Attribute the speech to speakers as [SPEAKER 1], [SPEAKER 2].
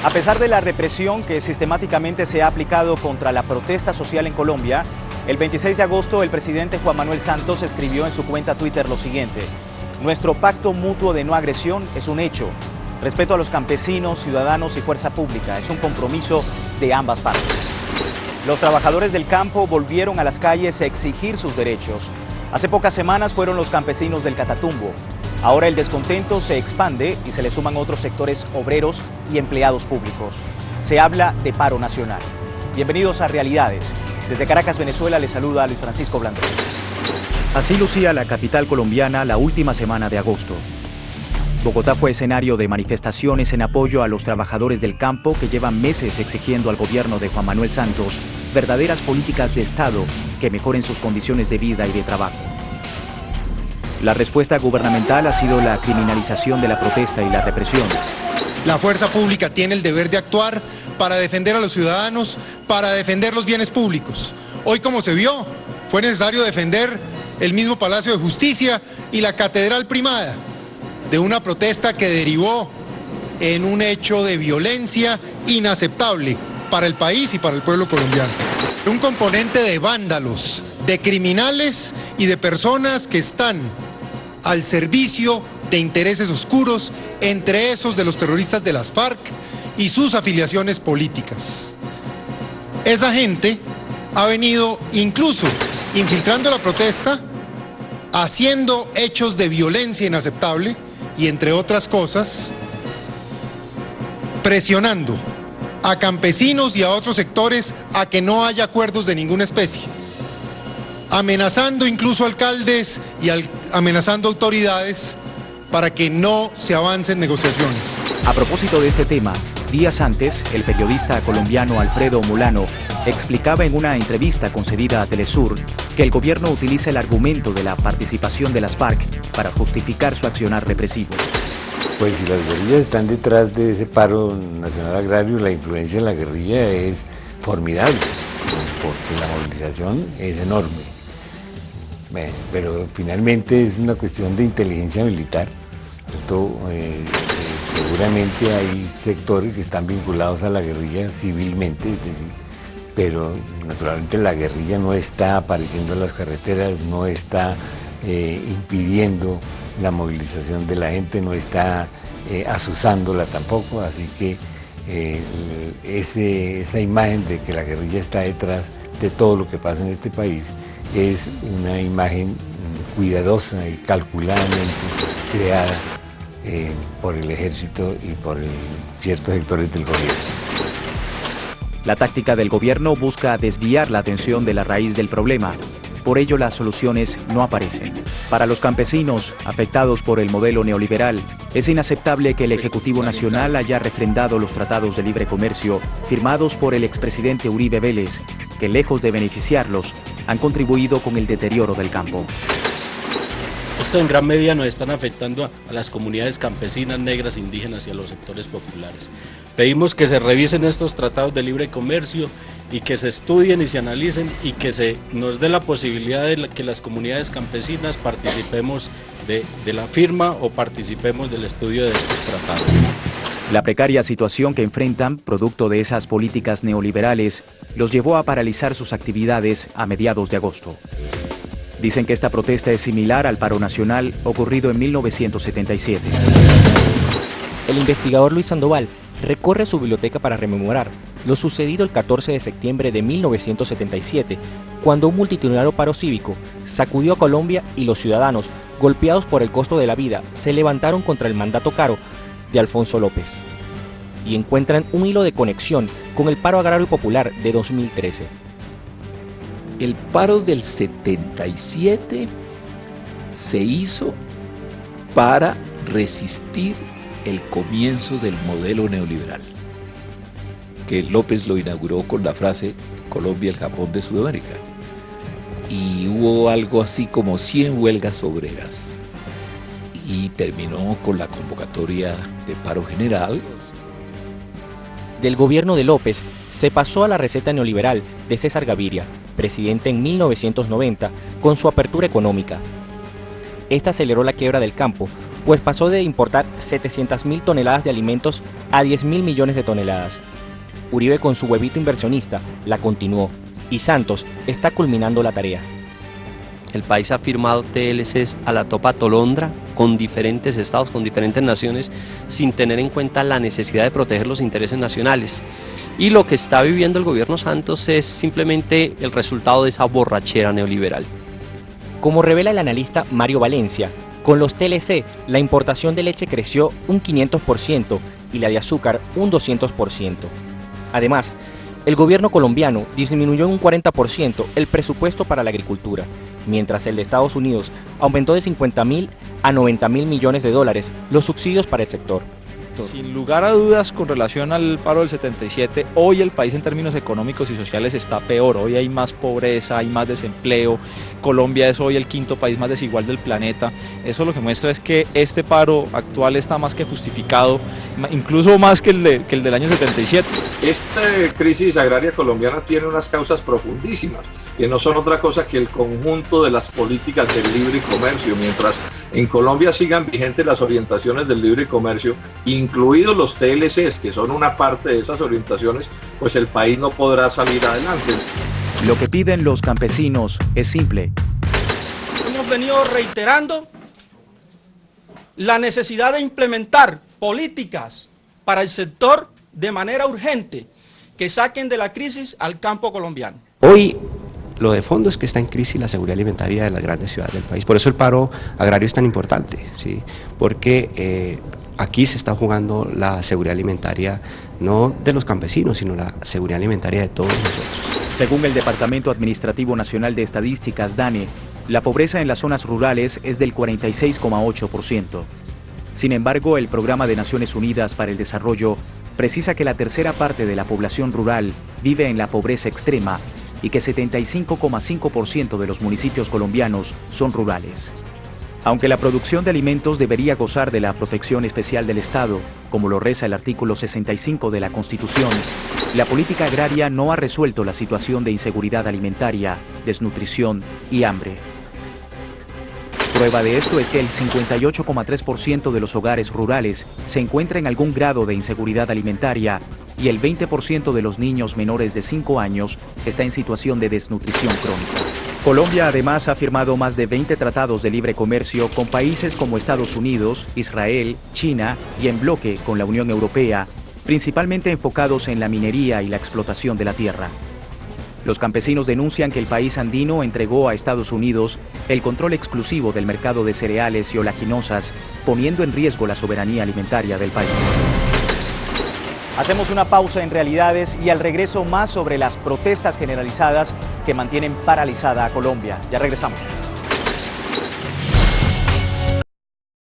[SPEAKER 1] A pesar de la represión que sistemáticamente se ha aplicado contra la protesta social en Colombia, el 26 de agosto el presidente Juan Manuel Santos escribió en su cuenta Twitter lo siguiente: nuestro pacto mutuo de no agresión es un hecho. Respeto a los campesinos, ciudadanos y fuerza pública es un compromiso de ambas partes. Los trabajadores del campo volvieron a las calles a exigir sus derechos. Hace pocas semanas fueron los campesinos del Catatumbo. Ahora el descontento se expande y se le suman otros sectores obreros y empleados públicos. Se habla de paro nacional. Bienvenidos a Realidades. Desde Caracas, Venezuela, les saluda Luis Francisco Blandón. Así lucía la capital colombiana la última semana de agosto. Bogotá fue escenario de manifestaciones en apoyo a los trabajadores del campo que llevan meses exigiendo al gobierno de Juan Manuel Santos verdaderas políticas de Estado que mejoren sus condiciones de vida y de trabajo. La respuesta gubernamental ha sido la criminalización de la protesta y la represión.
[SPEAKER 2] La fuerza pública tiene el deber de actuar para defender a los ciudadanos, para defender los bienes públicos. Hoy, como se vio, fue necesario defender el mismo Palacio de Justicia y la Catedral Primada de una protesta que derivó en un hecho de violencia inaceptable para el país y para el pueblo colombiano. Un componente de vándalos, de criminales y de personas que están al servicio de intereses oscuros, entre esos de los terroristas de las FARC y sus afiliaciones políticas. Esa gente ha venido incluso infiltrando la protesta, haciendo hechos de violencia inaceptable y, entre otras cosas, presionando a campesinos y a otros sectores a que no haya acuerdos de ninguna especie, amenazando incluso alcaldes y amenazando autoridades para que no se avancen negociaciones.
[SPEAKER 1] A propósito de este tema, días antes, el periodista colombiano Alfredo Molano explicaba en una entrevista concedida a Telesur que el gobierno utiliza el argumento de la participación de las FARC para justificar su accionar represivo.
[SPEAKER 3] Pues si las guerrillas están detrás de ese paro nacional agrario, la influencia de la guerrilla es formidable, porque la movilización es enorme. Bueno, pero finalmente es una cuestión de inteligencia militar. Seguramente hay sectores que están vinculados a la guerrilla civilmente, es decir, pero naturalmente la guerrilla no está apareciendo en las carreteras, no está impidiendo la movilización de la gente, no está azuzándola tampoco, así que esa imagen de que la guerrilla está detrás de todo lo que pasa en este país es una imagen cuidadosa y calculadamente creada por el ejército y por ciertos sectores del gobierno.
[SPEAKER 1] La táctica del gobierno busca desviar la atención de la raíz del problema. Por ello, las soluciones no aparecen. Para los campesinos afectados por el modelo neoliberal, es inaceptable que el Ejecutivo Nacional haya refrendado los tratados de libre comercio firmados por el expresidente Uribe Vélez, que lejos de beneficiarlos, han contribuido con el deterioro del campo.
[SPEAKER 4] Esto en gran medida nos están afectando a las comunidades campesinas, negras, indígenas y a los sectores populares. Pedimos que se revisen estos tratados de libre comercio y que se estudien y se analicen y que se nos dé la posibilidad de que las comunidades campesinas participemos de la firma o participemos del estudio de estos tratados.
[SPEAKER 1] La precaria situación que enfrentan, producto de esas políticas neoliberales, los llevó a paralizar sus actividades a mediados de agosto. Dicen que esta protesta es similar al paro nacional ocurrido en 1977.
[SPEAKER 5] El investigador Luis Sandoval recorre su biblioteca para rememorar lo sucedido el 14 de septiembre de 1977, cuando un multitudinario paro cívico sacudió a Colombia y los ciudadanos, golpeados por el costo de la vida, se levantaron contra el mandato caro de Alfonso López y encuentran un hilo de conexión con el paro agrario popular de 2013.
[SPEAKER 6] El paro del 77 se hizo para resistir el comienzo del modelo neoliberal, que López lo inauguró con la frase Colombia, el Japón de Sudamérica. Y hubo algo así como 100 huelgas obreras. Y terminó con la convocatoria de paro general.
[SPEAKER 5] Del gobierno de López se pasó a la receta neoliberal de César Gaviria, presidente en 1990, con su apertura económica. Esta aceleró la quiebra del campo pues pasó de importar 700.000 toneladas de alimentos a 10.000 millones de toneladas. Uribe, con su huevito inversionista, la continuó y Santos está culminando la tarea.
[SPEAKER 7] El país ha firmado TLCs a la topa tolondra con diferentes estados, con diferentes naciones, sin tener en cuenta la necesidad de proteger los intereses nacionales. Y lo que está viviendo el gobierno Santos es simplemente el resultado de esa borrachera neoliberal.
[SPEAKER 5] Como revela el analista Mario Valencia, con los TLC la importación de leche creció un 500% y la de azúcar un 200%. Además, el gobierno colombiano disminuyó en un 40% el presupuesto para la agricultura, mientras el de Estados Unidos aumentó de 50.000 a 90.000 millones de dólares los subsidios para el sector.
[SPEAKER 8] Sin lugar a dudas, con relación al paro del 77, hoy el país en términos económicos y sociales está peor. Hoy hay más pobreza, hay más desempleo. Colombia es hoy el quinto país más desigual del planeta. Eso lo que muestra es que este paro actual está más que justificado, incluso más que el del año 77.
[SPEAKER 9] Esta crisis agraria colombiana tiene unas causas profundísimas, que no son otra cosa que el conjunto de las políticas del libre comercio. Mientras en Colombia sigan vigentes las orientaciones del libre comercio, incluidos los TLCs, que son una parte de esas orientaciones, pues el país no podrá salir adelante.
[SPEAKER 1] Lo que piden los campesinos es simple.
[SPEAKER 10] Hemos venido reiterando la necesidad de implementar políticas para el sector de manera urgente que saquen de la crisis al campo colombiano.
[SPEAKER 7] Hoy lo de fondo es que está en crisis la seguridad alimentaria de las grandes ciudades del país. Por eso el paro agrario es tan importante, ¿sí? Porque aquí se está jugando la seguridad alimentaria no de los campesinos, sino la seguridad alimentaria de todos nosotros.
[SPEAKER 1] Según el Departamento Administrativo Nacional de Estadísticas, DANE, la pobreza en las zonas rurales es del 46,8%. Sin embargo, el Programa de Naciones Unidas para el Desarrollo precisa que la tercera parte de la población rural vive en la pobreza extrema y que 75,5% de los municipios colombianos son rurales. Aunque la producción de alimentos debería gozar de la protección especial del Estado, como lo reza el artículo 65 de la Constitución, la política agraria no ha resuelto la situación de inseguridad alimentaria, desnutrición y hambre. Prueba de esto es que el 58,3% de los hogares rurales se encuentra en algún grado de inseguridad alimentaria y el 20% de los niños menores de 5 años está en situación de desnutrición crónica. Colombia además ha firmado más de 20 tratados de libre comercio con países como Estados Unidos, Israel, China y en bloque con la Unión Europea, principalmente enfocados en la minería y la explotación de la tierra. Los campesinos denuncian que el país andino entregó a Estados Unidos el control exclusivo del mercado de cereales y oleaginosas, poniendo en riesgo la soberanía alimentaria del país. Hacemos una pausa en Realidades y al regreso más sobre las protestas generalizadas que mantienen paralizada a Colombia. Ya regresamos.